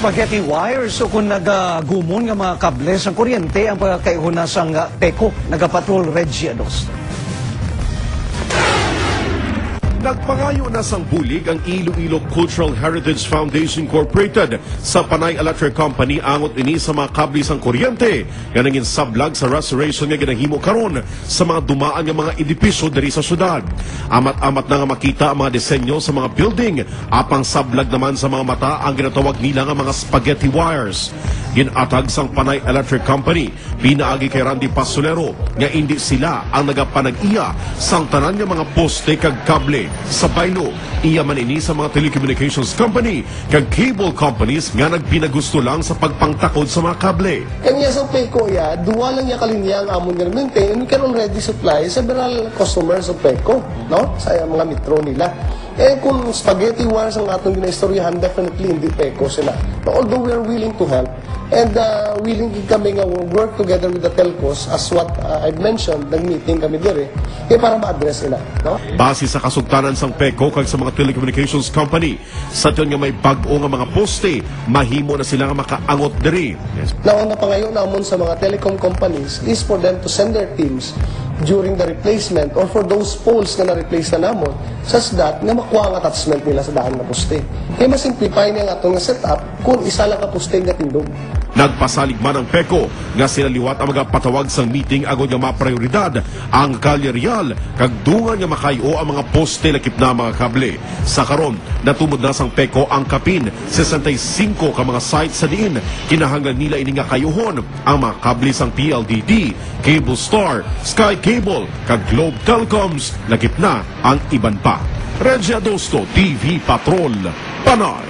spaghetti wires o kung nagagumon nga mga kable sa kuryente ang pagkakaihunasang PECO, nagapatrol Reggie Adosto. Nagpangayo na sang bulig ang Iloilo Cultural Heritage Foundation Incorporated sa Panay Electric Company angot ini sa mga kable sang kuryente nga nangin sablag sa restoration nga ginahimo karon sa mga dumaan nga mga edipisyo diri sa syudad. Amat-amat na nga makita ang mga disenyo sa mga building, apang sablag naman sa mga mata ang ginatawag nila nga mga spaghetti wires. Ginatag sang Panay Electric Company, pinaagi kay Randy Pasolero nga hindi sila ang nagapanag-iya sang tanan nga mga poste kag kable. Sa baylo, iya man ini sa mga telecommunications company kag cable companies nga nagpinagusto lang sa pagpangtakod sa mga kable. Kanya sa PECO duwa lang niya kalinya ang amon nga maintain and we can already supply several customers of PECO, no? Sa mga metro nila. Kung spaghetti wires ang atong ginaistoryahan, definitely hindi PECO sila. But although we are willing to help and willing kami nga work together with the telcos as what I've mentioned, nag-meeting kami dire, para ma-address nila. No? Base sa kasugtanan sang PECO kag sa mga telecommunications company, sa tiyon nga may bag-o nga mga poste, mahimo na sila nga makaangot diri. Yes. Naon na pangayo namon sa mga telecom companies is for them to send their teams during the replacement or for those poles na na-replace na namon, such that nga makuha ang attachment nila sa daan na poste. Kaya masimplify niya nga itong setup kung isa lang ka poste nga tindog. Nagpasalig man ang PECO nga sinaliwat ang mga patawag sang meeting agod nga maprioridad ang Kalye Real kag dungan nga makayo ang mga poste lakip na mga kable. Sa karon, natumod na sang PECO ang kapin 65 ka mga sites sa diin. Kinahanglan nila ini nga kayuhon ang mga kable sang PLDT, Cable Star, Sky Cable kag Globe Telecoms lakip na ang iban pa. Reggie Adosto, TV Patrol, Panay.